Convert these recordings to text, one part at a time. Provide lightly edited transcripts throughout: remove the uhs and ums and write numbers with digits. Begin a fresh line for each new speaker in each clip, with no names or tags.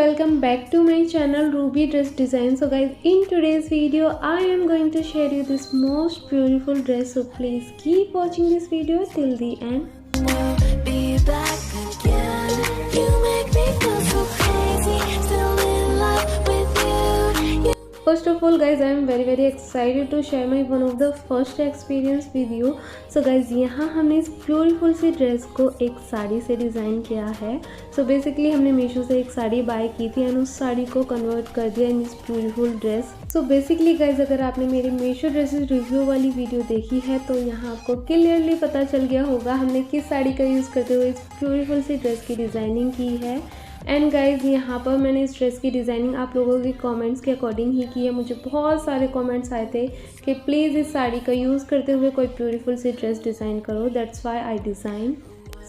welcome back to my channel Ruby Dress Design. So guys, in today's video I am going to share you this most beautiful dress, so please keep watching this video till the end.
Be back again. You make me feel so crazy. Still in love with you.
First of all guys, I am very excited to share my one of the first experience with you. So guys, यहाँ हमने इस beautiful सी dress को एक साड़ी से design किया है. So basically हमने मीशो से एक साड़ी बाय की थी एंड उस साड़ी को कन्वर्ट कर दिया in this beautiful dress. So basically guys, अगर आपने मेरी मीशो ड्रेसेस रिव्यू वाली वीडियो देखी है तो यहाँ आपको क्लियरली पता चल गया होगा हमने किस साड़ी का यूज़ करते हुए इस ब्यूटीफुल सी ड्रेस की डिज़ाइनिंग की है. एंड गाइज, यहाँ पर मैंने इस ड्रेस की डिज़ाइनिंग आप लोगों के कमेंट्स के अकॉर्डिंग ही की है. मुझे बहुत सारे कमेंट्स आए थे कि प्लीज़ इस साड़ी का यूज़ करते हुए कोई ब्यूटीफुल सी ड्रेस डिज़ाइन करो. That's why I design.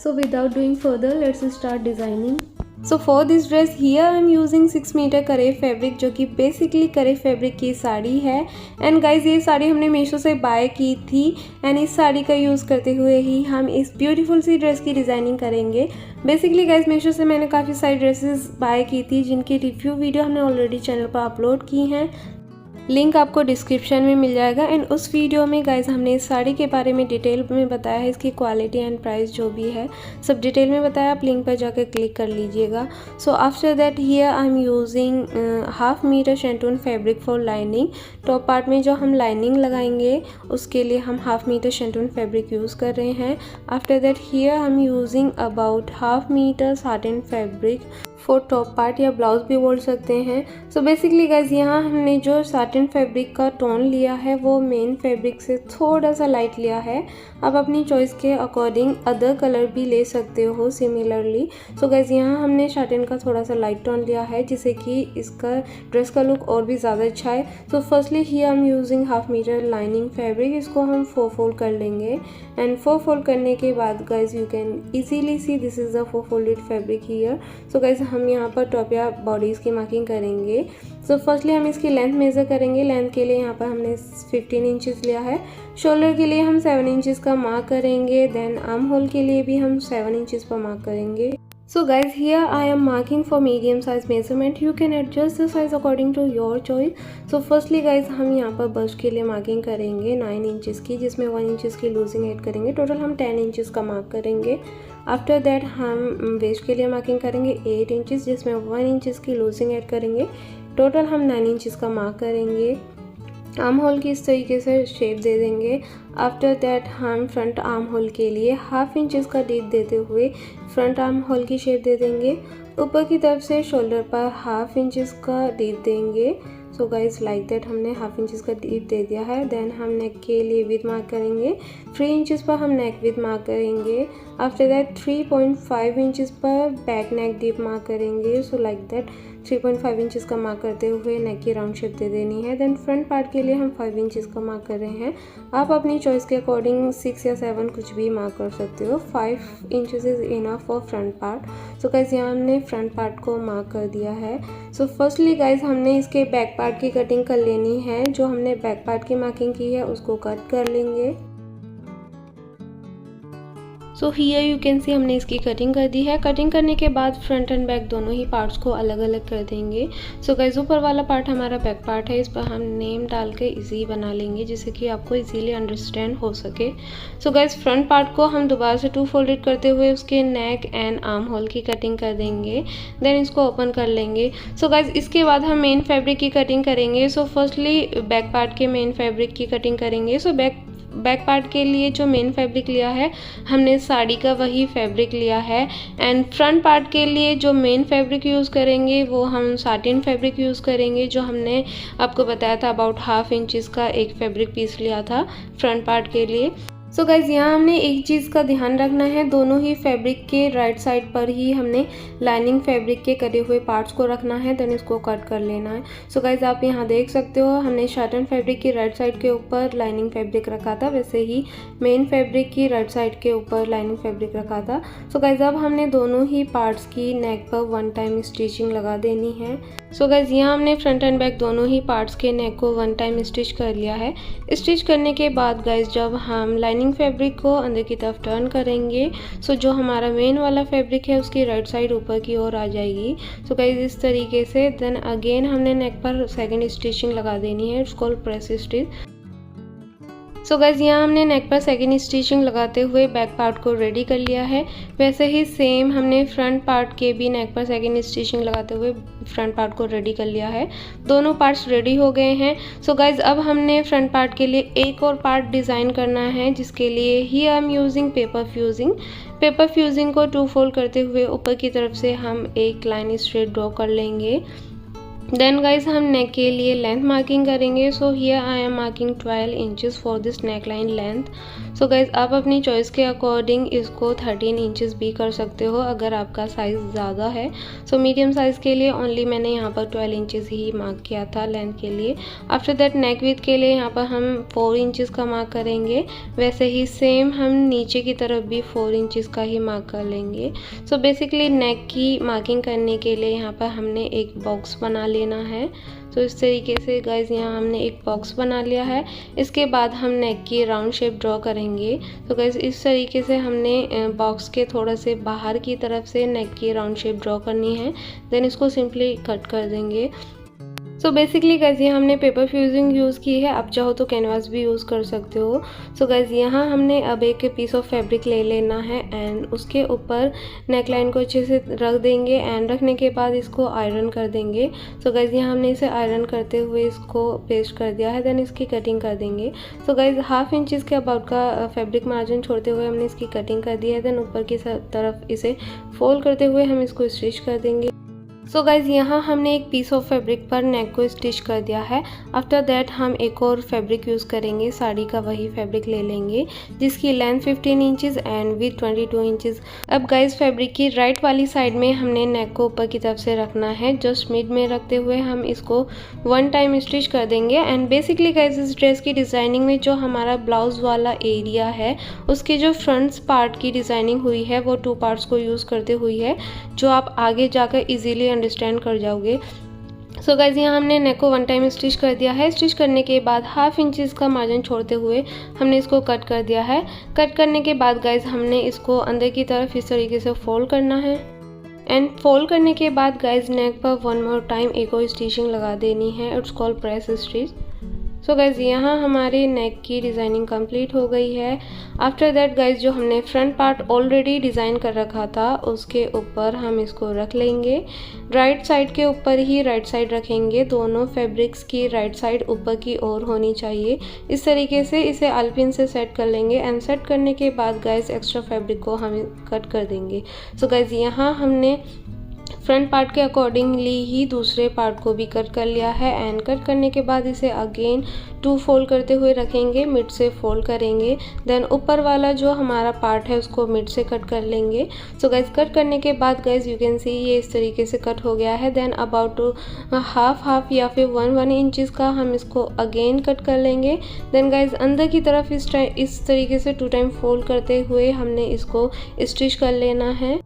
So without doing further let's start designing. So for this dress here I am using 6 metre crepe fabric, जो कि बेसिकली करे फैब्रिक की साड़ी है. एंड गाइज, ये साड़ी हमने मीशो से बाय की थी एंड इस साड़ी का यूज़ करते हुए ही हम इस ब्यूटीफुल सी ड्रेस की डिज़ाइनिंग करेंगे. बेसिकली गाइज, मीशो से मैंने काफ़ी सारी ड्रेसेस बाय की थी जिनकी रिव्यू वीडियो हमने ऑलरेडी चैनल पर अपलोड की हैं. लिंक आपको डिस्क्रिप्शन में मिल जाएगा. एंड उस वीडियो में गाइज हमने इस साड़ी के बारे में डिटेल में बताया है, इसकी क्वालिटी एंड प्राइस जो भी है सब डिटेल में बताया. आप लिंक पर जाकर क्लिक कर लीजिएगा. So after that here I am using 1/2 metre shantoon fabric for lining. Top part में जो हम लाइनिंग लगाएंगे उसके लिए हम 1/2 मीटर शेंटून फैब्रिक यूज़ कर रहे हैं. After that here I am using about 1/2 metre satin fabric for top part या ब्लाउज भी बोल सकते हैं. सो बेसिकली गाइज, यहाँ हमने जो साटिन फैब्रिक का टोन लिया है वो मेन फैब्रिक से थोड़ा सा लाइट लिया है. आप अपनी चॉइस के अकॉर्डिंग अदर कलर भी ले सकते हो सिमिलरली. सो गाइज, यहाँ हमने साटिन का थोड़ा सा लाइट टोन लिया है जिससे कि इसका ड्रेस का लुक और भी ज़्यादा अच्छा है. So firstly here I am using 1/2 metre lining fabric. इसको हम 4 फोल्ड कर लेंगे एंड 4 फोल्ड करने के बाद guys you can easily C this is the 4 folded fabric here. So guys, हम यहाँ पर टॉप या बॉडीज़ की मार्किंग करेंगे. सो फर्स्टली हम इसकी लेंथ मेज़र करेंगे. लेंथ के लिए यहाँ पर हमने 15 इंचेस लिया है. शोल्डर के लिए हम 7 इंचेस का मार्क करेंगे. देन आर्म होल के लिए भी हम 7 इंचेस पर मार्क करेंगे. So guys, here I am marking for medium size measurement. You can adjust the size according to your choice. So firstly guys, हम यहाँ पर बस्ट के लिए मार्किंग करेंगे 9 इंचेस की, जिसमें 1 इंचेस की लूजिंग ऐड करेंगे. टोटल हम 10 इंचेस का मार्क करेंगे. आफ्टर दैट हम वेस्ट के लिए मार्किंग करेंगे 8 इंचेस, जिसमें 1 इंचेस की लूजिंग ऐड करेंगे. टोटल हम 9 इंचेस का मार्क करेंगे. आर्म होल की इस तरीके से शेप दे देंगे. आफ्टर दैट हम फ्रंट आर्म होल के लिए 1/2 इंचेस का डीप देते हुए फ्रंट आर्म होल की शेप दे देंगे. ऊपर की तरफ से शोल्डर पर 1/2 इंचेस का डीप देंगे. सो गाइज, लाइक दैट हमने 1/2 इंचेस का डीप दे दिया है. देन हम नेक के लिए विथ मार्क करेंगे. 3 इंचेस पर हम नेक विथ मार्क करेंगे. आफ्टर दैट 3.5 इंचेस पर बैक नेक डीप मार्क करेंगे. सो लाइक दैट 3.5 इंचेस का मार्क करते हुए नेक की राउंड शेप दे देनी है. देन फ्रंट पार्ट के लिए हम 5 इंचेस का मार्क कर रहे हैं. आप अपनी चॉइस के अकॉर्डिंग 6 या 7 कुछ भी मार्क कर सकते हो. 5 inches is enough for front part. So guys, यहाँ हमने फ्रंट पार्ट को मार्क कर दिया है. सो फर्स्टली गाइज, हमने इसके बैक पार्ट की कटिंग कर लेनी है. जो हमने बैक पार्ट की मार्किंग की है उसको कट कर लेंगे. So here you can see हमने इसकी कटिंग कर दी है. कटिंग करने के बाद फ्रंट एंड बैक दोनों ही पार्ट्स को अलग अलग कर देंगे. सो गाइस, ऊपर वाला पार्ट हमारा बैक पार्ट है. इस पर हम नेम डाल के इजी बना लेंगे जिससे कि आपको इजीली अंडरस्टैंड हो सके. सो गाइस, फ्रंट पार्ट को हम दोबारा से 2 फोल्डेड करते हुए उसके नेक एंड आर्म होल की कटिंग कर देंगे. देन इसको ओपन कर लेंगे. सो गाइस, इसके बाद हम मेन फैब्रिक की कटिंग करेंगे. सो फर्स्टली बैक पार्ट के मेन फैब्रिक की कटिंग करेंगे. सो बैक पार्ट के लिए जो मेन फैब्रिक लिया है हमने साड़ी का वही फैब्रिक लिया है. एंड फ्रंट पार्ट के लिए जो मेन फैब्रिक यूज़ करेंगे वो हम साटिन फैब्रिक यूज़ करेंगे, जो हमने आपको बताया था अबाउट 1/2 इंचेस का एक फैब्रिक पीस लिया था फ्रंट पार्ट के लिए. सो गाइज, यहाँ हमने एक चीज़ का ध्यान रखना है. दोनों ही फैब्रिक के राइट साइड पर ही हमने लाइनिंग फैब्रिक के कटे हुए पार्ट्स को रखना है. देन इसको कट कर लेना है. सो गाइज, आप यहाँ देख सकते हो हमने साटिन फैब्रिक की राइट साइड के ऊपर लाइनिंग फैब्रिक रखा था, वैसे ही मेन फैब्रिक की राइट साइड के ऊपर लाइनिंग फैब्रिक रखा था. सो गाइज, अब हमने दोनों ही पार्ट्स की नेक पर 1 टाइम स्टिचिंग लगा देनी है. सो गाइज, यहाँ हमने फ्रंट एंड बैक दोनों ही पार्ट्स के नेक को 1 टाइम स्टिच कर लिया है. स्टिच करने के बाद गाइज, जब हम लाइनिंग रिमेनिंग फैब्रिक को अंदर की तरफ टर्न करेंगे। सो जो हमारा मेन वाला फैब्रिक है उसकी राइट साइड ऊपर की ओर आ जाएगी। सो गाइस इस तरीके से देन अगेन हमने नेक पर सेकंड स्टिचिंग लगा देनी है, it's called press stitch. So guys यहाँ हमने नेक पर सेकेंड स्टिचिंग लगाते हुए बैक पार्ट को रेडी कर लिया है। वैसे ही सेम हमने फ्रंट पार्ट के भी नेक पर सेकेंड स्टिचिंग लगाते हुए फ्रंट पार्ट को रेडी कर लिया है। दोनों पार्ट्स रेडी हो गए हैं। सो गाइस अब हमने फ्रंट पार्ट के लिए एक और पार्ट डिज़ाइन करना है, जिसके लिए ही I am using paper fusing. Paper fusing को 2 फोल्ड करते हुए ऊपर की तरफ से हम एक लाइन स्ट्रेट ड्रॉ कर लेंगे। देन गाइज हम नेक के लिए लेंथ मार्किंग करेंगे। So here I M marking 12 inches for this neck line length. So guys आप अपनी चॉइस के अकॉर्डिंग इसको 13 इंचेस भी कर सकते हो अगर आपका साइज़ ज़्यादा है। सो मीडियम साइज़ के लिए ओनली मैंने यहाँ पर 12 इंचेस ही मार्क किया था लेंथ के लिए। आफ्टर दैट नेक विड्थ के लिए यहाँ पर हम 4 इंचेस का मार्क करेंगे। वैसे ही सेम हम नीचे की तरफ भी 4 इंचेस का ही मार्क कर लेंगे। सो बेसिकली नेक की मार्किंग करने के लिए यहाँ पर हमने एक बॉक्स बना लेना है। तो इस तरीके से गाइज यहाँ हमने एक बॉक्स बना लिया है। इसके बाद हम नेक की राउंड शेप ड्रॉ करेंगे। तो गाइज इस तरीके से हमने बॉक्स के थोड़ा से बाहर की तरफ से नेक की राउंड शेप ड्रॉ करनी है। देन इसको सिंपली कट कर देंगे। सो बेसिकली गाइज यहाँ हमने पेपर फ्यूजिंग यूज़ की है, आप चाहो तो कैनवास भी यूज़ कर सकते हो। सो गाइज यहाँ हमने अब एक पीस ऑफ फैब्रिक ले लेना है एंड उसके ऊपर नेक लाइन को अच्छे से रख देंगे एंड रखने के बाद इसको आयरन कर देंगे। सो गाइज यहाँ हमने इसे आयरन करते हुए इसको पेस्ट कर दिया है। देन इसकी कटिंग कर देंगे। सो गाइज हाफ इंचज़ के अबाउट का फैब्रिक मार्जिन छोड़ते हुए हमने इसकी कटिंग कर दी है। देन ऊपर की तरफ इसे फोल्ड करते हुए हम इसको स्टिच कर देंगे। सो गाइज यहाँ हमने एक पीस ऑफ फैब्रिक पर नेक को स्टिच कर दिया है। आफ्टर दैट हम एक और फैब्रिक यूज़ करेंगे, साड़ी का वही फैब्रिक ले लेंगे जिसकी length 15 inches and with 22 inches. अब गाइज फैब्रिक की राइट वाली साइड में हमने नेक को ऊपर की तरफ से रखना है। जस्ट मिड में रखते हुए हम इसको 1 टाइम स्टिच कर देंगे। एंड बेसिकली गाइज इस ड्रेस की डिज़ाइनिंग में जो हमारा ब्लाउज वाला एरिया है उसके जो फ्रंट्स पार्ट की डिज़ाइनिंग हुई है वो 2 पार्ट्स को यूज़ करते हुई है, जो आप आगे जाकर ईजिली अंडरस्टैंड कर जाओगे। सो गाइज यहाँ हमने नेक को 1 टाइम स्टिच कर दिया है। स्टिच करने के बाद हाफ इंचेस का मार्जिन छोड़ते हुए हमने इसको कट कर दिया है। कट करने के बाद गाइज हमने इसको अंदर की तरफ इस तरीके से फोल्ड करना है एंड फोल्ड करने के बाद गाइज नेक पर 1 मोर टाइम एक और स्टिचिंग लगा देनी है, it's called press stitch. So guys यहाँ हमारी नेक की डिज़ाइनिंग कंप्लीट हो गई है। आफ्टर दैट गाइज जो हमने फ्रंट पार्ट ऑलरेडी डिज़ाइन कर रखा था उसके ऊपर हम इसको रख लेंगे। राइट साइड के ऊपर ही राइट साइड रखेंगे। दोनों फैब्रिक्स की राइट साइड ऊपर की ओर होनी चाहिए। इस तरीके से इसे आलपिन से सेट कर लेंगे एंड सेट करने के बाद गाइज एक्स्ट्रा फैब्रिक को हम कट कर देंगे। सो गाइज यहाँ हमने फ्रंट पार्ट के अकॉर्डिंगली ही दूसरे पार्ट को भी कट कर लिया है एंड कट करने के बाद इसे अगेन 2 फोल्ड करते हुए रखेंगे, मिड से फोल्ड करेंगे। देन ऊपर वाला जो हमारा पार्ट है उसको मिड से कट कर लेंगे। सो गाइज कट करने के बाद गाइज यू कैन सी ये इस तरीके से कट हो गया है। देन अबाउट हाफ या फिर 1 इंचेस का हम इसको अगेन कट कर लेंगे। देन गाइज अंदर की तरफ इस तरीके से 2 टाइम फोल्ड करते हुए हमने इसको स्टिच कर लेना है।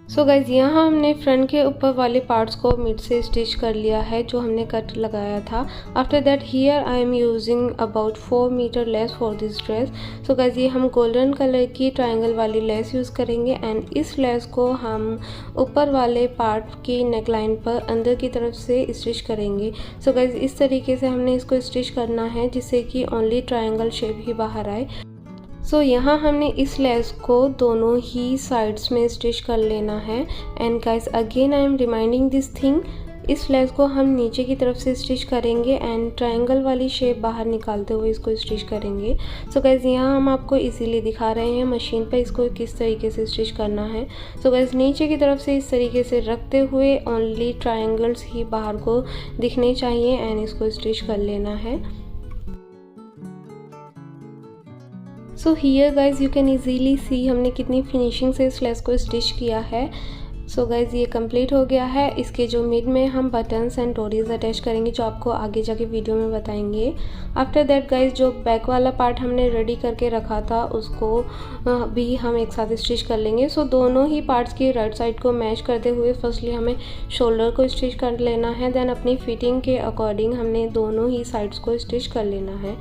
सो गाइज यहाँ हमने फ्रंट के ऊपर वाले पार्ट्स को मिड से स्टिच कर लिया है जो हमने कट लगाया था। After that here I am using about 4 metre lace for this dress. So guys ये हम गोल्डन कलर की ट्रायंगल वाली लेस यूज़ करेंगे एंड इस लेस को हम ऊपर वाले पार्ट की नेक लाइन पर अंदर की तरफ से स्टिच करेंगे। सो गाइज इस तरीके से हमने इसको स्टिच करना है जिससे कि ओनली ट्रायंगल शेप ही बाहर आए। सो यहाँ हमने इस लेस को दोनों ही साइड्स में स्टिच कर लेना है and guys again I am reminding this thing, इस लेस को हम नीचे की तरफ से स्टिच करेंगे एंड ट्रायंगल वाली शेप बाहर निकालते हुए इसको स्टिच करेंगे। सो गाइस यहाँ हम आपको इजीली दिखा रहे हैं मशीन पर इसको किस तरीके से स्टिच करना है। सो गाइस नीचे की तरफ से इस तरीके से रखते हुए ओनली ट्रायंगल्स ही बाहर को दिखने चाहिए एंड इसको स्टिच कर लेना है। So here guys you can easily सी हमने कितनी फिनिशिंग से इस लेस को स्टिच किया है। सो गाइज ये कंप्लीट हो गया है। इसके जो मिड में हम बटन्स एंड डोरीज अटैच करेंगे जो आपको आगे जाके वीडियो में बताएंगे। आफ्टर दैट गाइज जो बैक वाला पार्ट हमने रेडी करके रखा था उसको भी हम एक साथ स्टिच कर लेंगे। सो दोनों ही पार्ट्स की राइट साइड को मैच करते हुए फर्स्टली हमें शोल्डर को स्टिच कर लेना है। देन अपनी फिटिंग के अकॉर्डिंग हमने दोनों ही साइड्स को स्टिच कर लेना है।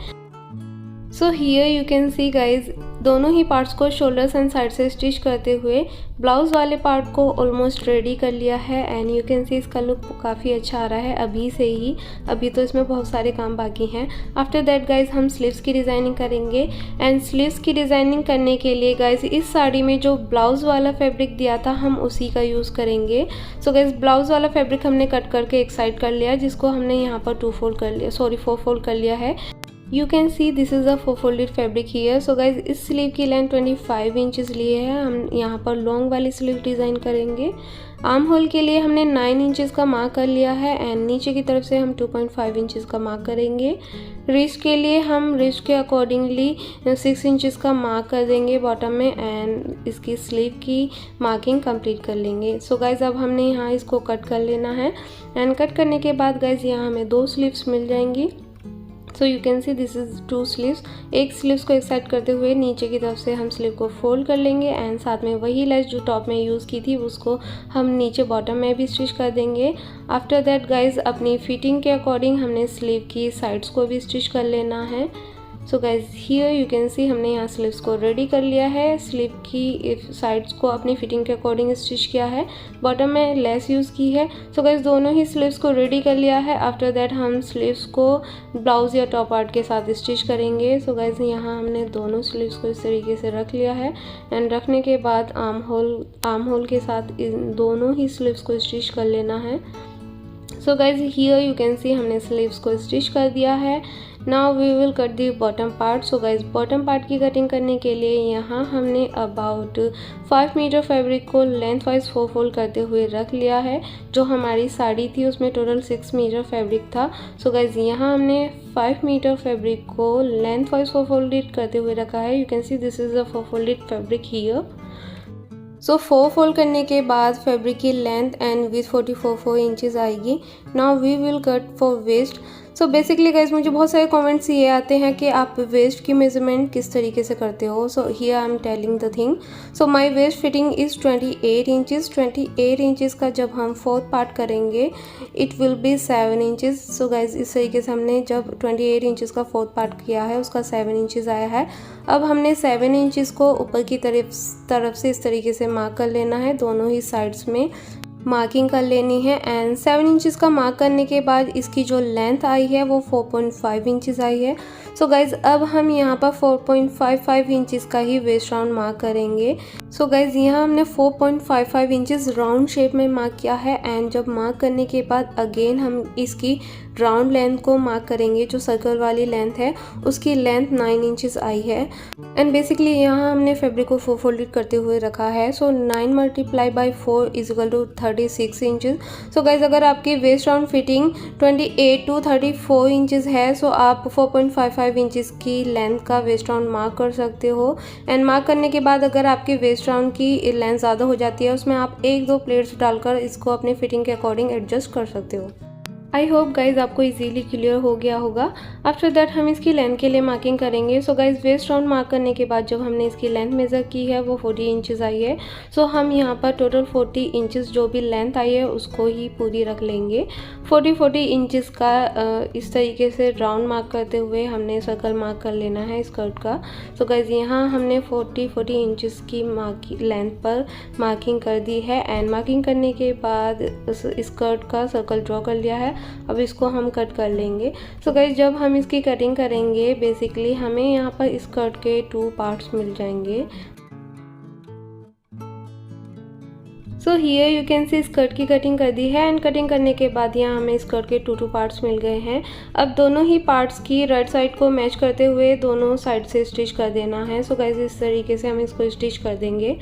So here you can see guys, दोनों ही पार्ट्स को शोल्डर्स एंड साइड से स्टिच करते हुए ब्लाउज़ वाले पार्ट को ऑलमोस्ट रेडी कर लिया है। एंड यू कैन सी इसका लुक काफ़ी अच्छा आ रहा है अभी से ही, अभी तो इसमें बहुत सारे काम बाकी हैं। आफ्टर दैट गाइज हम स्लीव्स की डिज़ाइनिंग करेंगे। एंड स्लीव्स की डिज़ाइनिंग करने के लिए गाइज इस साड़ी में जो ब्लाउज़ वाला फैब्रिक दिया था हम उसी का यूज़ करेंगे। सो गाइज ब्लाउज़ वाला फैब्रिक हमने कट करके एक साइड कर लिया, जिसको हमने यहाँ पर 4 फोल्ड कर लिया है। You can see this is a 4 folded fabric here. So guys इस स्लीव की लेंथ 25 इंचज़ लिए है। हम यहाँ पर लॉन्ग वाली स्लीव डिज़ाइन करेंगे। आर्म होल के लिए हमने 9 इंचज़ का मार्क कर लिया है एंड नीचे की तरफ से हम 2.5 इंचज़ का मार्क करेंगे। रिस्ट के लिए हम रिस्ट के अकॉर्डिंगली 6 इंचज़ का मार्क कर देंगे बॉटम में एंड इसकी स्लीव की मार्किंग कंप्लीट कर लेंगे। सो गाइज अब हमने यहाँ इसको कट कर लेना है एंड कट करने के बाद गाइज यहाँ हमें 2 स्लीव्स मिल जाएंगी। So you can see this is 2 sleeves. एक स्लीव्स को एक साइड करते हुए नीचे की तरफ से हम स्लीव को फोल्ड कर लेंगे एंड साथ में वही लेस जो टॉप में यूज़ की थी उसको हम नीचे बॉटम में भी स्टिच कर देंगे। आफ्टर दैट गाइज अपनी फिटिंग के अकॉर्डिंग हमने स्लीव की साइड्स को भी स्टिच कर लेना है। So guys here you can see हमने यहाँ स्लीव्स को रेडी कर लिया है। स्लीव की साइड्स को अपनी फिटिंग के अकॉर्डिंग स्टिच किया है, बॉटम में लेस यूज़ की है। सो गाइज दोनों ही स्लीव्स को रेडी कर लिया है। आफ्टर दैट हम स्लीव्स को ब्लाउज़ या टॉप पार्ट के साथ स्टिच करेंगे। सो गाइज यहाँ हमने दोनों स्लीव्स को इस तरीके से रख लिया है एंड रखने के बाद आर्म होल के साथ इन दोनों ही स्लीव्स को स्टिच कर लेना है। So guys here you can see हमने स्लीव्स को स्टिच कर दिया है। Now we will cut the bottom part. So guys bottom part की कटिंग करने के लिए यहाँ हमने अबाउट 5 मीटर फैब्रिक को लेंथ वाइज 4 फोल्ड करते हुए रख लिया है। जो हमारी साड़ी थी उसमें टोटल 6 मीटर फैब्रिक था। सो गाइज यहाँ हमने 5 मीटर फैब्रिक को लेंथ वाइज 4 फोल्डेड करते हुए रखा है। You can see this is a 4 folded fabric here. So 4 fold करने के बाद फैब्रिक की लेंथ एंड विथ 44 इंचज़ आएगी। Now we will cut for waist. So basically guys मुझे बहुत सारे कमेंट्स ये आते हैं कि आप वेस्ट की मेजरमेंट किस तरीके से करते हो। So here I am telling the thing. So my waist fitting is 28 inches. 28 inches का जब हम 4th पार्ट करेंगे it will be 7 inches. So guys इस तरीके से हमने जब 28 इंचज़ का 4th पार्ट किया है उसका 7 इंचज़ आया है। अब हमने 7 इंचज़ को ऊपर की तरफ से इस तरीके से मार्क कर लेना है, दोनों ही साइड्स में मार्किंग कर लेनी है एंड 7 इंचज़ का मार्क करने के बाद इसकी जो लेंथ आई है वो 4.5 इंचज़ आई है। सो गाइज़ अब हम यहाँ पर 4.55 इंचज़ का ही वेस्ट राउंड मार्क करेंगे। सो गाइज़ यहाँ हमने 4.55 इंचज़ राउंड शेप में मार्क किया है एंड जब मार्क करने के बाद अगेन हम इसकी राउंड लेंथ को मार्क करेंगे। जो सर्कल वाली लेंथ है उसकी लेंथ 9 इंचज़ आई है एंड बेसिकली यहाँ हमने फैब्रिक को 4 फोल्डेड करते हुए रखा है। So 9 multiply by 4 is equal to 36 inches. So guys अगर आपकी waist round fitting 28 to 34 inches है सो आप 4.55 इंचज़ की लेंथ का वेस्ट राउंड मार्क कर सकते हो एंड मार्क करने के बाद अगर आपकी वेस्ट राउंड की लेंथ ज़्यादा हो जाती है उसमें आप 1-2 प्लेट्स डालकर इसको अपने फिटिंग के अकॉर्डिंग एडजस्ट कर सकते हो। आई होप गाइज आपको इजीली क्लियर हो गया होगा। आफ्टर दैट हम इसकी लेंथ के लिए मार्किंग करेंगे। So guys waist round mark करने के बाद जब हमने इसकी लेंथ मेज़र की है वो 40 इंचज़ आई है। सो हम यहाँ पर टोटल 40 इंचज़ जो भी लेंथ आई है उसको ही पूरी रख लेंगे। 40 इंचज़ का इस तरीके से राउंड मार्क करते हुए हमने सर्कल मार्क कर लेना है स्कर्ट का। सो गाइज यहाँ हमने 40 इंचज़ की लेंथ पर मार्किंग कर दी है एंड मार्किंग करने के बाद स्कर्ट का सर्कल ड्रॉ कर लिया है। अब इसको हम कट कर लेंगे। सो गाइज जब हम इसकी कटिंग करेंगे बेसिकली हमें यहाँ पर स्कर्ट के 2 पार्ट्स मिल जाएंगे। So here you can C skirt की कटिंग कर दी है एंड कटिंग करने के बाद यहाँ हमें स्कर्ट के 2 पार्ट्स मिल गए हैं। अब दोनों ही पार्ट्स की राइट साइड को मैच करते हुए दोनों साइड से स्टिच कर देना है। सो गाइज इस तरीके से हम इसको स्टिच कर देंगे।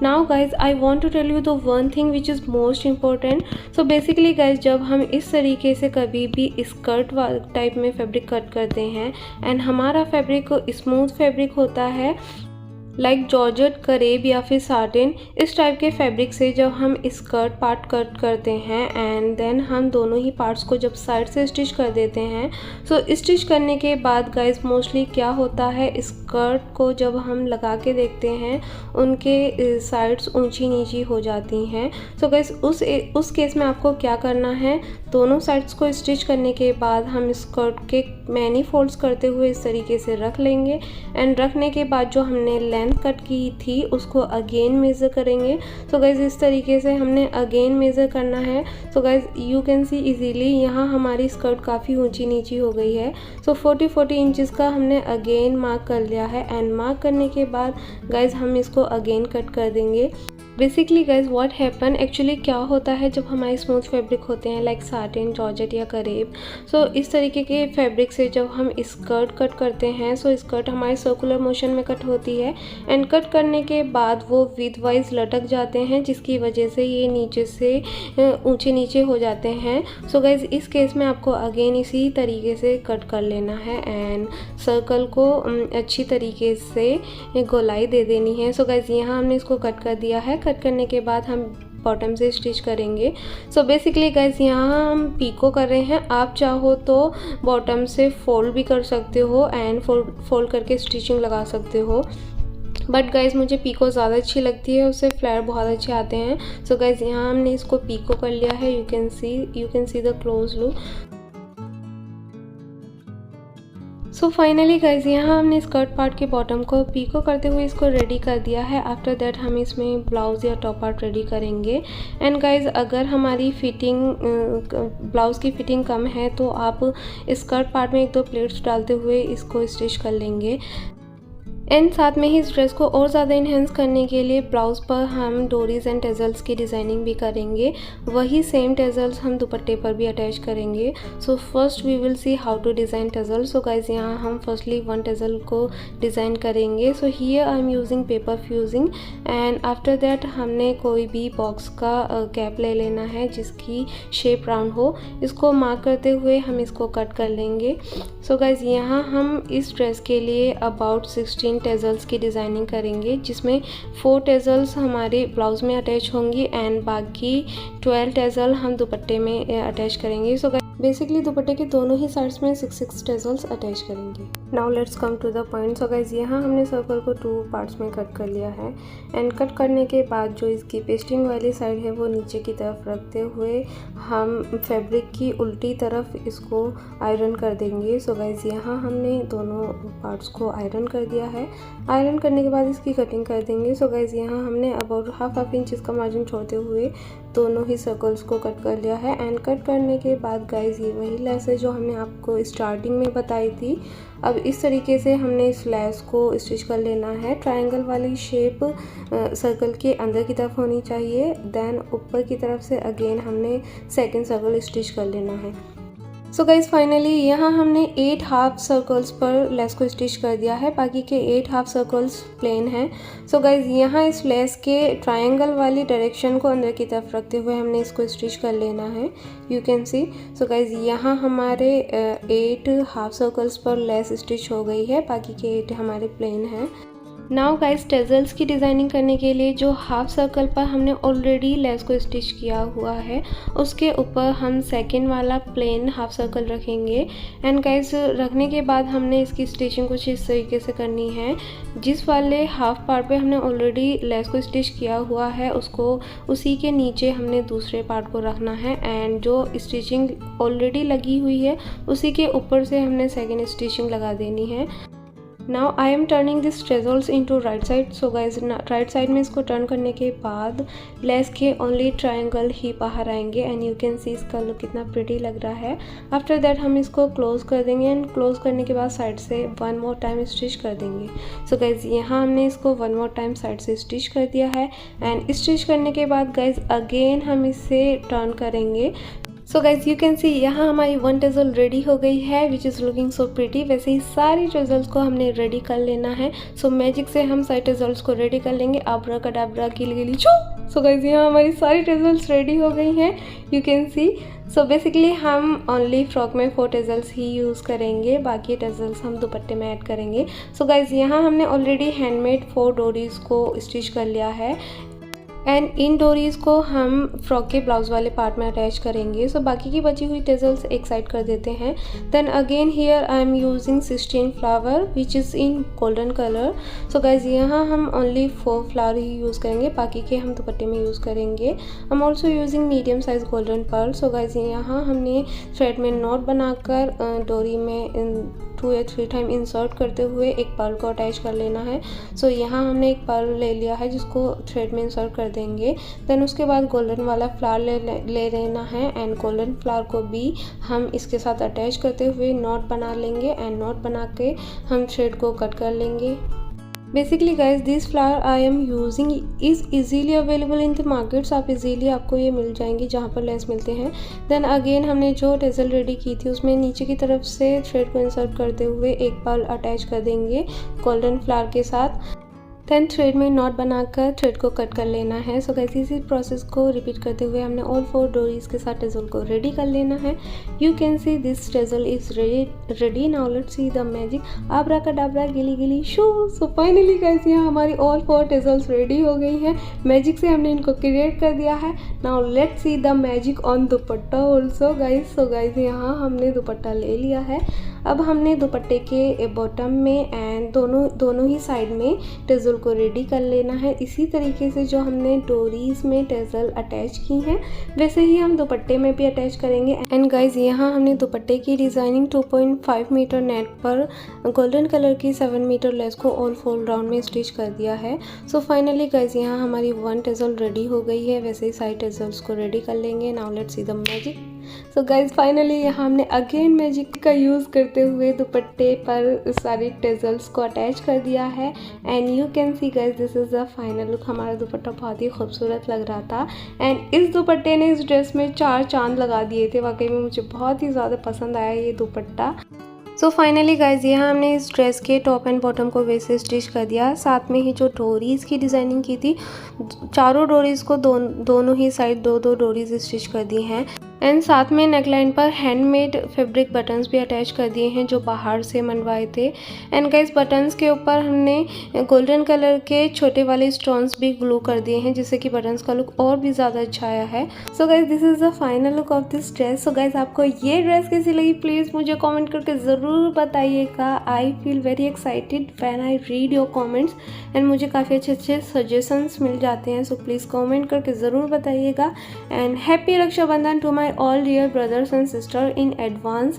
Now guys I want to tell you the one thing which is most important. So basically guys जब हम इस तरीके से कभी भी स्कर्ट टाइप में फैब्रिक कट करते हैं एंड हमारा फैब्रिक स्मूथ फैब्रिक होता है लाइक जॉर्जेट, करेब या फिर साटिन, इस टाइप के फैब्रिक से जब हम स्कर्ट पार्ट कट करते हैं एंड देन हम दोनों ही पार्ट्स को जब साइड से स्टिच कर देते हैं। सो स्टिच करने के बाद गाइज मोस्टली क्या होता है स्कर्ट को जब हम लगा के देखते हैं उनके साइड्स ऊंची नीची हो जाती हैं। सो गाइज उस केस में आपको क्या करना है, दोनों साइड्स को स्टिच करने के बाद हम स्कर्ट के मैनी फोल्ड्स करते हुए इस तरीके से रख लेंगे एंड रखने के बाद जो हमने लेंथ कट की थी उसको अगेन मेज़र करेंगे। सो गाइज इस तरीके से हमने अगेन मेज़र करना है। So guys you can C easily यहाँ हमारी स्कर्ट काफ़ी ऊंची नीची हो गई है। सो 40 इंचज़ का हमने अगेन मार्क कर लिया है एंड मार्क करने के बाद गाइज हम इसको अगेन कट कर देंगे। Basically guys what happen, actually क्या होता है जब हमारे स्मूथ फैब्रिक होते हैं लाइक साटिन, जॉर्जेट या करेब, सो इस तरीके के फैब्रिक से जब हम स्कर्ट कट करते हैं सो स्कर्ट हमारे सर्कुलर मोशन में कट होती है एंड कट करने के बाद वो विथ वाइज लटक जाते हैं जिसकी वजह से ये नीचे से ऊंचे नीचे हो जाते हैं। सो गाइज इस केस में आपको अगेन इसी तरीके से कट कर लेना है एंड सर्कल को अच्छी तरीके से गोलाई दे देनी है। सो गाइज यहाँ हमने इसको कट कर दिया है। कट करने के बाद हम बॉटम से स्टिच करेंगे। सो बेसिकली गाइज यहाँ हम पीको कर रहे हैं, आप चाहो तो बॉटम से फोल्ड भी कर सकते हो एंड फोल्ड करके स्टिचिंग लगा सकते हो, बट गाइज मुझे पीको ज़्यादा अच्छी लगती है, उससे फ्लेयर बहुत अच्छे आते हैं। सो गाइज यहाँ हमने इसको पीको कर लिया है। You can see the close look. So finally guys यहाँ हमने स्कर्ट पार्ट के बॉटम को पीको करते हुए इसको रेडी कर दिया है। आफ्टर दैट हम इसमें ब्लाउज़ या टॉप पार्ट रेडी करेंगे एंड गाइज अगर हमारी फिटिंग ब्लाउज़ की फिटिंग कम है तो आप स्कर्ट पार्ट में 1-2 प्लेट्स डालते हुए इसको स्टिच कर लेंगे। एंड साथ में ही इस ड्रेस को और ज़्यादा इन्हेंस करने के लिए ब्लाउज़ पर हम डोरीज एंड टेजल्स की डिज़ाइनिंग भी करेंगे। वही सेम टेजल्स हम दुपट्टे पर भी अटैच करेंगे। So first we will see how to design tassel. So guys यहाँ हम फर्स्टली 1 टेजल को डिज़ाइन करेंगे। So here I am using paper fusing and after that हमने कोई भी बॉक्स का कैप ले लेना है जिसकी शेप राउंड हो। इसको मार्क करते हुए हम इसको कट कर लेंगे। सो गाइज यहाँ हम इस ड्रेस के लिए अबाउट 16 टेजल्स की डिज़ाइनिंग करेंगे जिसमें 4 टेजल्स हमारे ब्लाउज में अटैच होंगी एंड बाकी 12 टेजल हम दुपट्टे में अटैच करेंगे। सो बेसिकली दुपट्टे के दोनों ही साइड्स में 6 टेजल्स अटैच करेंगे। Now let's come to the point. So guys यहाँ हमने सर्कल को 2 पार्ट्स में कट कर लिया है एंड कट करने के बाद जो इसकी पेस्टिंग वाली साइड है वो नीचे की तरफ रखते हुए हम फैब्रिक की उल्टी तरफ इसको आयरन कर देंगे। सो गाइज यहाँ हमने दोनों पार्ट्स को आयरन कर दिया है। आयरन करने के बाद इसकी कटिंग कर देंगे। सो गाइज यहाँ हमने अबाउट हाफ इंच का मार्जिन छोड़ते हुए दोनों ही सर्कल्स को कट कर लिया है एंड कट करने के बाद गाइज ये वही लेस है जो हमने आपको स्टार्टिंग में बताई थी। अब इस तरीके से हमने इस लेस को स्टिच कर लेना है। ट्रायंगल वाली शेप सर्कल के अंदर की तरफ होनी चाहिए, देन ऊपर की तरफ से अगेन हमने सेकंड सर्कल स्टिच कर लेना है। सो गाइज फाइनली यहाँ हमने 8 हाफ सर्कल्स पर लेस को स्टिच कर दिया है, बाकी के 8 हाफ सर्कल्स प्लेन हैं। सो गाइज यहाँ इस लेस के ट्रायंगल वाली डायरेक्शन को अंदर की तरफ रखते हुए हमने इसको स्टिच कर लेना है। You can C. So guys यहाँ हमारे 8 हाफ सर्कल्स पर लेस स्टिच हो गई है, बाकी के 8 हमारे प्लेन हैं। नाउ गाइस टेजल्स की डिज़ाइनिंग करने के लिए जो हाफ सर्कल पर हमने ऑलरेडी लेस को स्टिच किया हुआ है उसके ऊपर हम सेकंड वाला प्लेन हाफ सर्कल रखेंगे एंड गाइस रखने के बाद हमने इसकी स्टिचिंग कुछ इस तरीके से करनी है। जिस वाले हाफ पार्ट पे हमने ऑलरेडी लेस को स्टिच किया हुआ है उसको उसी के नीचे हमने दूसरे पार्ट को रखना है एंड जो स्टिचिंग ऑलरेडी लगी हुई है उसी के ऊपर से हमने सेकेंड स्टिचिंग लगा देनी है। Now I am turning this tassels into right side. So guys right side में इसको टर्न करने के बाद लेस के ओनली ट्रायंगल ही बाहर आएंगे एंड यू कैन सी इसका लुक कितना प्रिटी लग रहा है। आफ्टर दैट हम इसको क्लोज कर देंगे एंड क्लोज करने के बाद साइड से 1 मोर टाइम स्टिच कर देंगे। सो गाइज यहाँ हमने इसको 1 मोर टाइम साइड से स्टिच कर दिया है एंड स्टिच करने के बाद गाइज अगेन हम इसे टर्न करेंगे। सो गाइज यू कैन सी यहाँ हमारी 1 टेजल रेडी हो गई है which is looking so pretty. वैसे ही सारी टेजल्स को हमने रेडी कर लेना है। सो मैजिक से हम सारी टेजल्स को रेडी कर लेंगे। आब्राकडाब्रा गिली चो। सो गाइज यहाँ हमारी सारी टेजल्स रेडी हो गई हैं, you can C. So basically हम ओनली फ्रॉक में 4 टेजल्स ही यूज़ करेंगे, बाकी टेजल्स हम दुपट्टे में ऐड करेंगे। सो गाइज यहाँ हमने ऑलरेडी हैंडमेड 4 डोरीज को स्टिच कर लिया है एंड इन डोरीज को हम फ्रॉक के ब्लाउज वाले पार्ट में अटैच करेंगे। सो बाकी की बची हुई टेजल्स एक साइड कर देते हैं। Then again here I am using 16 flower which is in golden colour. So guys यहाँ हम ओनली 4 फ्लावर ही यूज़ करेंगे, बाकी के हम दुपट्टे में यूज़ करेंगे। I am also using medium size golden pearl. So guys यहाँ हमने थ्रेड में नॉट बनाकर डोरी में 2 या 3 टाइम इंसर्ट करते हुए एक पर्ल को अटैच कर लेना है। सो यहाँ हमने एक पर्ल ले लिया है जिसको थ्रेड में इंसर्ट कर देंगे। देन उसके बाद गोल्डन वाला फ्लावर ले लेना है एंड गोल्डन फ्लावर को भी हम इसके साथ अटैच करते हुए नॉट बना लेंगे एंड नॉट बना के हम थ्रेड को कट कर लेंगे। Basically guys this flower I am using is easily available in the markets. आप इजीली आपको ये मिल जाएंगी जहाँ पर लेस मिलते हैं। देन अगेन हमने जो टेजल रेडी की थी उसमें नीचे की तरफ से थ्रेड को इंसर्ट करते हुए एक पर्ल अटैच कर देंगे गोल्डन फ्लावर के साथ। देन थ्रेड में नॉट बनाकर थ्रेड को कट कर लेना है। सो गाइस इसी प्रोसेस को रिपीट करते हुए हमने ऑल 4 डोरीज के साथ टेजल को रेडी कर लेना है। You can see this tassel is ready. Now let's see the magic abracadabra गिली गिली शू। सो फाइनली गाइस यहाँ हमारी ऑल 4 टेजल्स रेडी हो गई हैं। मैजिक से हमने इनको क्रिएट कर दिया है। Now let's see the magic on dupatta also guys. So guys यहाँ हमने दुपट्टा ले लिया है। अब हमने दुपट्टे के बॉटम में एंड दोनों ही साइड में टेजल को रेडी कर लेना है। इसी तरीके से जो हमने डोरीज में टेजल अटैच की हैं वैसे ही हम दुपट्टे में भी अटैच करेंगे। एंड गाइज यहाँ हमने दुपट्टे की डिज़ाइनिंग 2.5 मीटर नेट पर गोल्डन कलर की 7 मीटर लेस को ऑल फोल्ड राउंड में स्टिच कर दिया है। सो फाइनली गाइज यहाँ हमारी 1 टेजल रेडी हो गई है। वैसे ही साइड टेजल्स को रेडी कर लेंगे। Now let's see the magic. So guys finally यहाँ हमने अगेन मैजिक का यूज़ करते हुए दुपट्टे पर सारी टेजल्स को अटैच कर दिया है। And you can see guys this is the final look. हमारा दुपट्टा बहुत ही खूबसूरत लग रहा था एंड इस दुपट्टे ने इस ड्रेस में 4 चांद लगा दिए थे। वाकई में मुझे बहुत ही ज़्यादा पसंद आया ये दुपट्टा। सो फाइनली गाइज यहाँ हमने इस ड्रेस के टॉप एंड बॉटम को वैसे स्टिच कर दिया। साथ में ही जो डोरीज़ की डिज़ाइनिंग की थी चारों डोरीज़ को दोनों ही साइड 2-2 डोरीज स्टिच कर दी हैं। एंड साथ में नेकलाइन पर हैंडमेड फैब्रिक बटन्स भी अटैच कर दिए हैं जो बाहर से मनवाए थे। एंड गाइस बटन्स के ऊपर हमने गोल्डन कलर के छोटे वाले स्टोन्स भी ग्लू कर दिए हैं जिससे कि बटन्स का लुक और भी ज़्यादा अच्छा आया है। So guys this is the final look of this dress. So guys आपको ये ड्रेस कैसी लगी प्लीज़ मुझे कॉमेंट करके ज़रूर बताइएगा। I feel very excited when I read your comments and मुझे काफ़ी अच्छे सजेशंस मिल जाते हैं। सो प्लीज़ कॉमेंट करके ज़रूर बताइएगा। And happy Rakshabandhan to my all dear brothers and sisters in advance.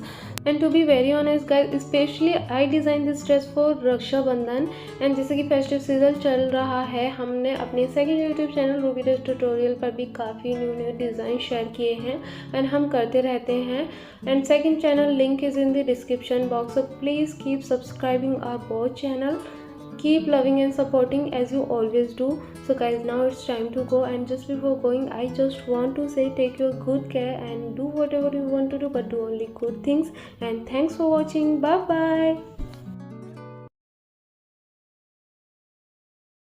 And to be very honest guys, especially I designed this dress for Raksha Bandhan and जैसे कि फेस्टिव सीजन चल रहा है हमने अपने second YouTube channel Ruby dress tutorial पर भी काफ़ी न्यू डिज़ाइन शेयर किए हैं एंड हम करते रहते हैं। And second channel link is in the description box. So please keep subscribing our both channel. Keep loving and supporting as you always do. So guys now it's time to go and just before going I just want to say take your good care and do whatever you want to do but do only good things and thanks for watching. Bye bye.